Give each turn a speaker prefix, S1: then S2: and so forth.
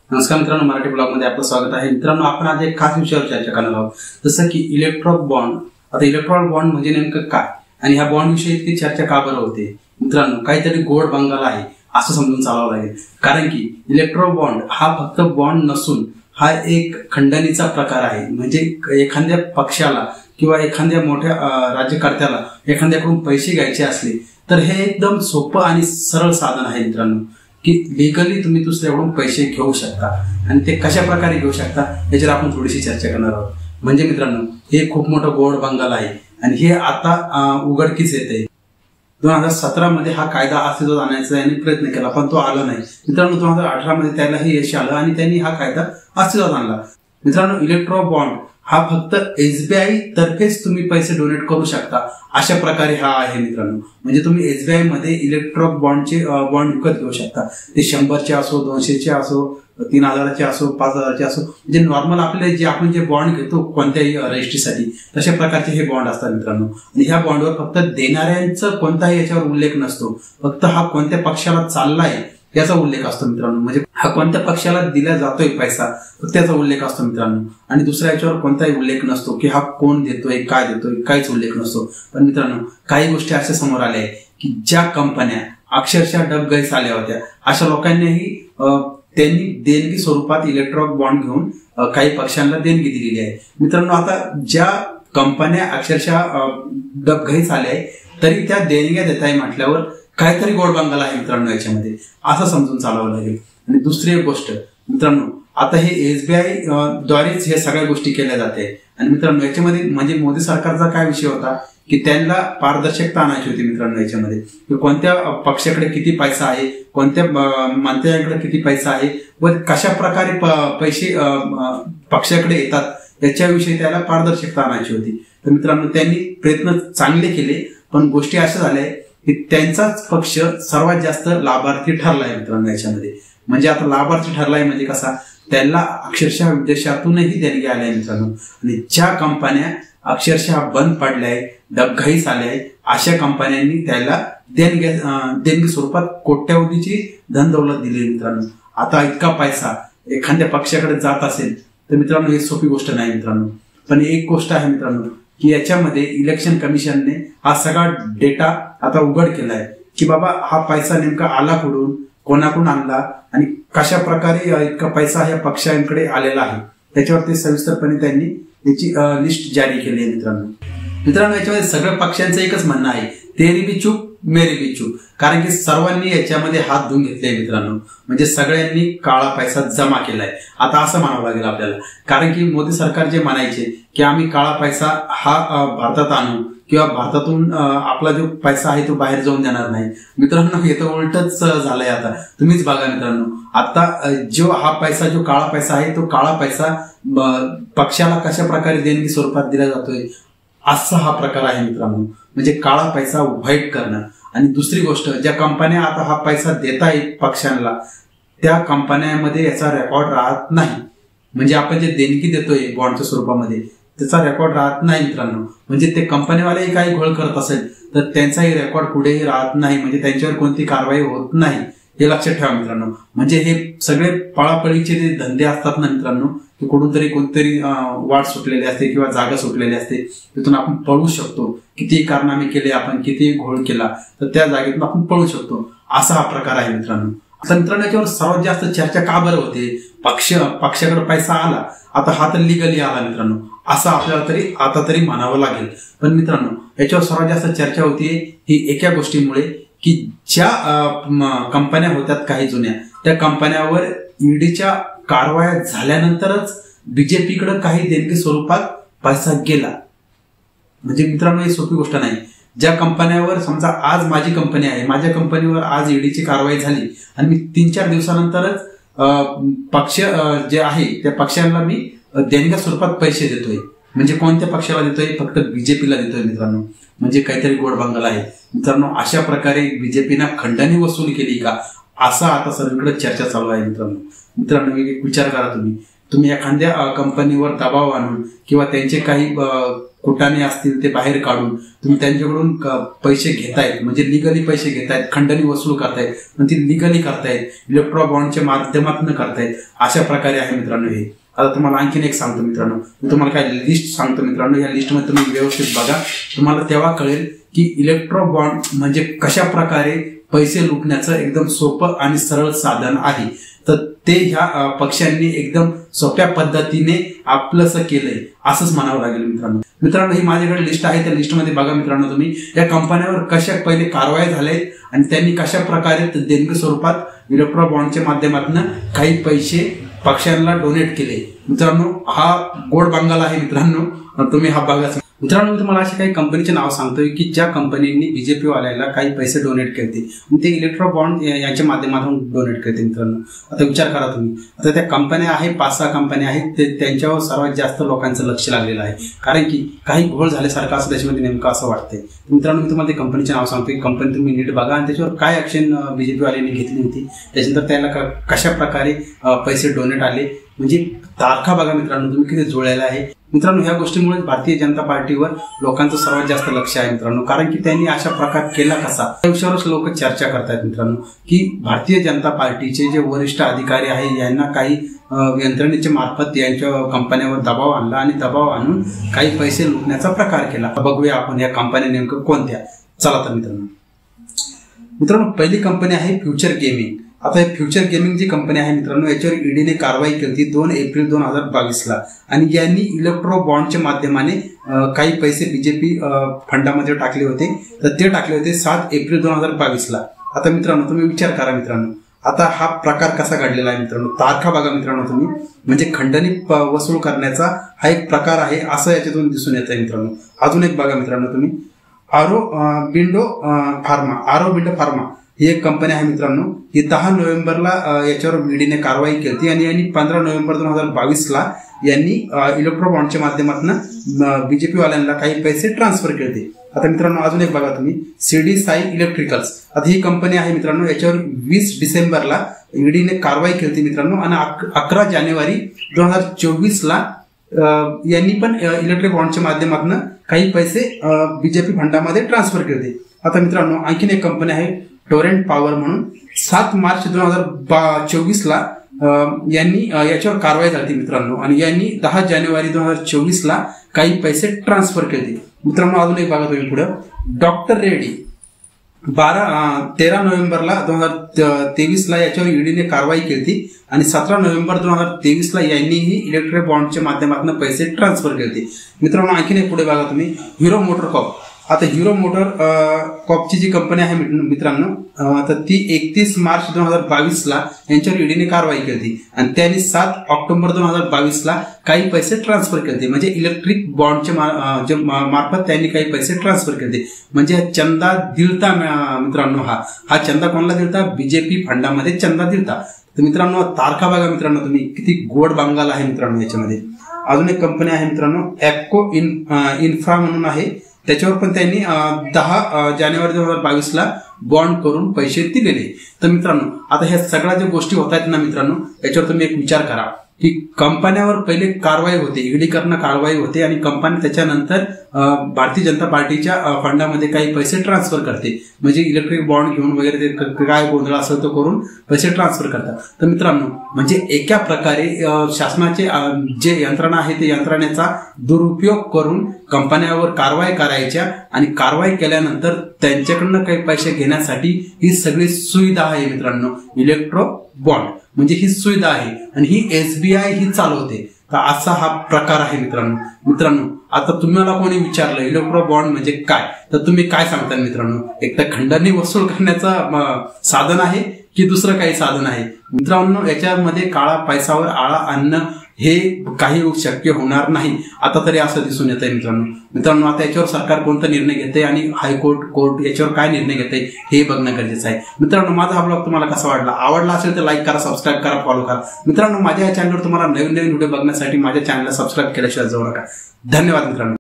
S1: नमस्कार मित्रांनो, मराठी ब्लॉग मध्ये आपलं स्वागत आहे। मित्रांनो, आपण आज एक खास विषयावर चर्चा करणार आहोत, जसं की इलेक्ट्रॉनिक बॉन्ड। आता इलेक्ट्रॉनिक बॉन्ड म्हणजे नेमकं काय आणि ह्या बॉन्ड विषयी इतकी चर्चा का बरं होते? मित्रांनो, काहीतरी गोड बंगाल आहे असं समजून चालावं लागेल, कारण की इलेक्ट्रॉनिक बॉन्ड हा फक्त बॉन्ड नसून हा एक खंडणीचा प्रकार आहे। म्हणजे एखाद्या पक्षाला किंवा एखाद्या मोठ्या राज्यकर्त्याला एखाद्याकडून पैसे घ्यायचे असले तर हे एकदम सोपं आणि सरळ साधन आहे मित्रांनो, की लीगली तुम्ही दुसऱ्याकडून पैसे घेऊ शकता आणि ते कशा प्रकारे घेऊ शकता याच्यावर आपण थोडीशी चर्चा करणार आहोत। म्हणजे मित्रांनो, हे खूप मोठं गोड बंगाल आहे आणि हे आता उघडकीस येते। 2017 मध्ये हा कायदा अस्तित्वात आणण्याचा यांनी प्रयत्न केला, पण तो आला नाही। मित्रांनो, 2018 मध्ये त्याला हे यश आलं आणि त्यांनी हा कायदा अस्तित्वात आणला। मित्रांनो, इलेक्ट्रॉनिक बॉन्ड हा फक्त SBI तर्फेच तुम्ही पैसे डोनेट करू शकता अशा प्रकारे हा आहे मित्रांनो। म्हणजे तुम्ही SBI मध्ये इलेक्ट्रॉनिक बॉन्डचे बॉन्ड विकत घेऊ शकता, ते 100चे असो, 200चे असो, 3000चे असो, 5000चे असो। म्हणजे नॉर्मल आपले जे आपण जे बॉन्ड घेतो कोणत्याही रजिस्ट्रीसाठी तशा प्रकारचे हे बॉन्ड असतात मित्रांनो। आणि ह्या बॉन्डवर फक्त देणाऱ्यांचा कोणताही याच्यावर उल्लेख नसतो, फक्त हा कोणत्या पक्षाला चाललाय याचा उल्लेख असतो मित्रांनो। म्हणजे हा कोणत्या पक्षाला दिला जातोय पैसा त्याचा उल्लेख असतो मित्रांनो, आणि दुसऱ्या याच्यावर कोणताही उल्लेख नसतो की हा कोण देतोय, काय देतोय, काहीच उल्लेख नसतो। पण मित्रांनो, काही गोष्टी अशा समोर आल्या की ज्या कंपन्या अक्षरशः डबघाईस आल्या होत्या, अशा लोकांनीही त्यांनी देणगी स्वरूपात इलेक्ट्रॉनिक बॉन्ड घेऊन काही पक्षांना देणगी दिलेली आहे मित्रांनो। आता ज्या कंपन्या अक्षरशः डबघाईस आल्या आहे तरी त्या देणग्या देत आहे म्हटल्यावर काहीतरी गोड बंगाल आहे मित्रांनो याच्यामध्ये, असं समजून चालावं लागेल। आणि दुसरी एक गोष्ट मित्रांनो, आता हे SBI द्वारेच हे सगळ्या गोष्टी केल्या जाते। आणि मित्रांनो, याच्यामध्ये म्हणजे मोदी सरकारचा काय विषय होता की त्यांना पारदर्शकता आणायची होती मित्रांनो याच्यामध्ये, की कोणत्या पक्षाकडे किती पैसा आहे, कोणत्या मंत्र्यांकडे किती पैसा आहे व कशा प्रकारे पैसे पक्षाकडे येतात याच्याविषयी त्याला पारदर्शकता आणायची होती। तर मित्रांनो, त्यांनी प्रयत्न चांगले केले, पण गोष्टी अशा झाल्या की त्यांचाच पक्ष सर्वात जास्त लाभार्थी ठरलाय मित्रांनो याच्यामध्ये। म्हणजे आता लाभार्थी ठरलाय म्हणजे कसा, त्यांना अक्षरशः विदेशातूनही देणगी आल्या मित्रांनो। आणि ज्या कंपन्या अक्षरशः बंद पडल्याय, डबघाईस आल्याय, अशा कंपन्यांनी त्याला देणगी स्वरूपात कोट्यावधीची धनदौलत दिली मित्रांनो। आता इतका पैसा एखाद्या पक्षाकडे जात असेल तर मित्रांनो ही सोपी गोष्ट नाही मित्रांनो। पण एक गोष्ट आहे मित्रांनो की याच्यामध्ये इलेक्शन कमिशनने हा सगळा डेटा आता उघड केलाय की बाबा हा पैसा नेमका आला कुठून, कोणाकडून आणला आणि कशा प्रकारे इतका पैसा या पक्षांकडे आलेला आहे त्याच्यावरती सविस्तरपणे त्यांनी याची लिस्ट जारी केली आहे मित्रांनो। याच्यामध्ये सगळ्या पक्षांचं एकच म्हणणं आहे, तेरी भी चूप मेरी भी चूप, कारण की सर्वांनी याच्यामध्ये हात धुवून घेतले मित्रांनो। म्हणजे सगळ्यांनी काळा पैसा जमा केलाय आता असं म्हणावं लागेल आपल्याला, कारण की मोदी सरकार जे म्हणायचे की आम्ही काळा पैसा हा भारतात आणू किंवा भारतातून आपला जो पैसा आहे तो बाहेर जाऊन देणार नाही, मित्रांनो हे तर उलटच झालंय। आता तुम्हीच बघा मित्रांनो, आता जो हा पैसा जो काळा पैसा आहे तो काळा पैसा पक्षाला कशा प्रकारे देणगी स्वरूपात दिला जातोय असा हा प्रकार आहे मित्रांनो। म्हणजे काळा पैसा व्हाईट करणं। आणि दुसरी गोष्ट, ज्या कंपन्या आता हा पैसा देत आहेत पक्षांना त्या कंपन्यांमध्ये याचा रेकॉर्ड राहत नाही। म्हणजे आपण जे देणगी देतोय बॉन्डच्या स्वरूपामध्ये त्याचा रेकॉर्ड राहत नाही मित्रांनो। म्हणजे ते कंपनीवालेही काही घोळ करत असेल तर त्यांचाही रेकॉर्ड पुढेही राहत नाही, म्हणजे त्यांच्यावर कोणती कारवाई होत नाही, हे लक्षात ठेवा मित्रांनो। म्हणजे हे सगळे पळापळीचे जे धंदे असतात ना मित्रांनो, की कुठून तरी कोणतरी वाट सुटलेली असते किंवा जागा सुटलेली असते, तिथून आपण पळू शकतो। किती कारनामे केले आपण, किती घोळ केला तर त्या जागेतून आपण पळू शकतो, असा हा प्रकार आहे मित्रांनो। आता मित्रांनो, याच्यावर सर्वात जास्त चर्चा का बरं होते? पक्षाकडे पैसा आला, आता हा तर लिगली आला मित्रांनो, असं आपल्याला आता तरी म्हणावं लागेल। पण मित्रांनो, याच्यावर सर्वात जास्त चर्चा होतीये ही एका गोष्टीमुळे की ज्या कंपन्या होत्यात काही जुन्या, त्या कंपन्यावर ईडीच्या कारवाया झाल्यानंतरच BJPकडे काही देणगी स्वरूपात पैसा गेला। म्हणजे मित्रांनो, ही सोपी गोष्ट नाही। ज्या कंपन्यावर समजा आज माझी कंपनी आहे, माझ्या कंपनीवर आज ईडीची कारवाई झाली आणि मी 3-4 दिवसानंतरच पक्ष जे आहे त्या पक्षांना मी देणग्या स्वरूपात पैसे देतोय। म्हणजे कोणत्या पक्षाला देतोय? फक्त BJPला देतोय मित्रांनो। म्हणजे काहीतरी गोड बंगाल आहे मित्रांनो। अशा प्रकारे BJPनं खंडणी वसूल केली का, असा आता सगळीकडे चर्चा चालू आहे मित्रांनो। एक विचार करा तुम्ही एखाद्या कंपनीवर दबाव आणून किंवा त्यांचे काही कुटाणे असतील ते बाहेर काढून तुम्ही त्यांच्याकडून पैसे घेतायत, म्हणजे लिगली पैसे घेतायत, खंडणी वसूल करतायत, पण ती लिगली करतायत, इलेक्ट्रो बॉन्डच्या माध्यमातून करतायत, अशा प्रकारे आहे मित्रांनो हे. आता तुम्हाला आणखीन एक सांगतो मित्रांनो, मी तुम्हाला काय लिस्ट सांगतो मित्रांनो, या लिस्टमध्ये तुम्ही व्यवस्थित बघा, तुम्हाला तेव्हा कळेल की इलेक्ट्रो बॉन्ड म्हणजे कशा प्रकारे पैसे लुटण्याचं एकदम सोपं आणि सरळ साधन आहे. तर ते ह्या पक्षांनी एकदम सोप्या पद्धतीने आपलंसं केलंय असंच म्हणावं लागेल मित्रांनो. मित्रांनो ही माझ्याकडे लिस्ट आहे, त्या लिस्टमध्ये बघा मित्रांनो तुम्ही या कंपन्यांवर कशा पहिले कारवाई झाल्यात आणि त्यांनी कशा प्रकारे देणगी स्वरूपात इलेक्ट्रो बॉन्डच्या माध्यमातून काही पैसे पक्षांना डोनेट केले. मित्रांनो हा गोड बंगाल आहे मित्रांनो, तुम्ही हा बघा. मित्रांनो मी तुम्हाला अशा काही कंपनीचे नाव सांगतोय की ज्या कंपनींनी बीजेपी वाल्याला काही पैसे डोनेट केले, ते इलेक्ट्रो बॉन्ड यांच्या माध्यमातून डोनेट करते. मित्रांनो आता विचार करा तुम्ही, आता त्या कंपन्या आहेत 5-6 कंपन्या आहेत, त्यांच्यावर सर्वात जास्त लोकांचं लक्ष लागलेलं आहे, कारण की काही घोळ झाल्यासारखं असं त्याच्यामध्ये नेमकं असं वाटतंय. मित्रांनो मी तुम्हाला ते कंपनीचे नाव सांगतोय, कंपनी तुम्ही नीट बघा आणि त्याच्यावर काय ऍक्शन बीजेपी वाल्यांनी घेतली होती, त्याच्यानंतर त्याला कशा प्रकारे पैसे डोनेट आले, म्हणजे तारखा बघा मित्रांनो तुम्ही किती जुळलेला आहे. मित्रांनो ह्या गोष्टीमुळे भारतीय जनता पार्टीवर लोकांचं सर्वात जास्त लक्ष आहे मित्रांनो, कारण की त्यांनी अशा प्रकार केला कसा या विषयावरच लोक चर्चा करतायत मित्रांनो, की भारतीय जनता पार्टीचे जे वरिष्ठ अधिकारी आहे यांना काही यंत्रणेच्या मार्फत यांच्या कंपन्यांवर दबाव आणला आणि दबाव आणून काही पैसे लुटण्याचा प्रकार केला. बघूया आपण या कंपन्या नेमकं कोणत्या. चला तर मित्रांनो पहिली कंपनी आहे फ्युचर गेमिंग. आता हे फ्युचर गेमिंग जी कंपनी आहे मित्रांनो, याच्यावर ईडीने कारवाई केली 2 एप्रिल 2022 आणि यांनी इलेक्ट्रो बॉन्डच्या माध्यमाने काही पैसे बीजेपी फंडामध्ये टाकले होते, तर ते टाकले होते 7 एप्रिल 2022. आता मित्रांनो तुम्ही विचार करा मित्रांनो, आता हा प्रकार कसा घडलेला आहे मित्रांनो, तारखा बघा मित्रांनो तुम्ही, म्हणजे खंडणी वसूल करण्याचा हा एक प्रकार आहे असं याच्यातून दिसून येत आहे मित्रांनो. अजून एक बघा मित्रांनो तुम्ही, आरोबिंडो फार्मा ही एक कंपनी आहे मित्रांनो, ही 10 नोव्हेंबरला याच्यावर ईडीने कारवाई केली आणि यांनी 15 नोव्हेंबर 2022 यांनी इलेक्ट्रो बॉन्डच्या माध्यमातून बीजेपी वाल्यांना काही पैसे ट्रान्सफर केले. आता मित्रांनो अजून एक बघा तुम्ही, सीडी साई इलेक्ट्रिकल्स. आता ही कंपनी आहे मित्रांनो, याच्यावर 20 डिसेंबरला ईडीने कारवाई केली मित्रांनो आणि 11 जानेवारी 2024 यांनी पण इलेक्ट्रिक बॉन्डच्या माध्यमातून काही पैसे बीजेपी फंडामध्ये ट्रान्सफर केले. आता मित्रांनो आणखीन एक कंपनी आहे टोरेंट पॉवर म्हणून, 7 मार्च 2024 यांनी याच्यावर कारवाई झाली मित्रांनो आणि यांनी 10 जानेवारी 2024 काही पैसे ट्रान्सफर केले. मित्रांनो अजून एक बघा तुम्ही पुढे, डॉक्टर रेड्डी 13 नोव्हेंबरला 2023 याच्यावर ईडीने कारवाई केली आणि 17 नोव्हेंबर 2023 यांनीही इलेक्ट्रिक बॉन्डच्या माध्यमातून पैसे ट्रान्सफर केले. मित्रांनो आणखीन एक पुढे बघा तुम्ही, हिरो मोटर कॉप. आता हिरो मोटर कॉपची जी कंपनी आहे मित्रांनो, तर ती 31 मार्च 2022 यांच्यावर ईडीने कारवाई केली आणि त्यांनी 7 ऑक्टोबर 2022 काही पैसे ट्रान्सफर केले, म्हणजे इलेक्ट्रिक बॉन्डच्या मार्फत त्यांनी काही पैसे ट्रान्सफर केले. म्हणजे चंदा दिलता मित्रांनो, हा चंदा कोणाला दिलता, बीजेपी फंडामध्ये चंदा दिलता. तर मित्रांनो तारखा बघा मित्रांनो तुम्ही, किती गोड बंगाल आहे मित्रांनो याच्यामध्ये. अजून एक कंपनी आहे मित्रांनो ॲक्को इन्फ्रा म्हणून आहे, त्याच्यावर पण त्यांनी 10 जानेवारी 2022 बॉन्ड करून पैसे दिलेले. तर मित्रांनो आता ह्या सगळ्या ज्या गोष्टी होत आहेत ना मित्रांनो, याच्यावर तुम्ही एक विचार करा की कंपन्यावर पहिले कारवाई होते, ईडीकडनं कारवाई होते आणि कंपनी त्याच्यानंतर भारतीय जनता पार्टीच्या फंडामध्ये काही पैसे ट्रान्सफर करते, म्हणजे इलेक्ट्रिक बॉन्ड घेऊन वगैरे ते काय गोंधळ असेल तो करून पैसे ट्रान्सफर करतात. तर मित्रांनो म्हणजे एका प्रकारे शासनाचे जे यंत्रणा आहे ते यंत्रणेचा दुरुपयोग करून कंपन्यावर कारवाई करायच्या आणि कारवाई केल्यानंतर त्यांच्याकडनं काही पैसे घेण्यासाठी ही सगळी सुविधा आहे मित्रांनो. इलेक्ट्रो बॉन्ड म्हणजे ही सुविधा आहे आणि ही SBI ही चालवते. तर असा हा प्रकार आहे मित्रांनो. आता तुम्हाला कोणी विचारलं इलेक्ट्रो बॉन्ड म्हणजे काय, तर तुम्ही काय सांगता मित्रांनो, एक तर खंडणी वसूल करण्याचं साधन आहे की दुसरं काही साधन आहे. मित्रांनो याच्यामध्ये काळा पैसावर आळा आणणं हे काही शक्य होणार नाही, आता तरी असं दिसून येत आहे मित्रांनो. आता याच्यावर सरकार कोणता निर्णय घेते आणि हायकोर्ट कोर्ट याच्यावर काय निर्णय घेते हे बघणं गरजेचं आहे. मित्रांनो माझा हा ब्लॉग तुम्हाला कसा वाटला, आवडला असेल तर लाईक करा, सबस्क्राईब करा, फॉलो करा. मित्रांनो माझ्या या चॅनलवर तुम्हाला नवीन व्हिडिओ बघण्यासाठी माझ्या चॅनलला सबस्क्राईब केल्याशिवाय जाऊ नका. धन्यवाद मित्रांनो.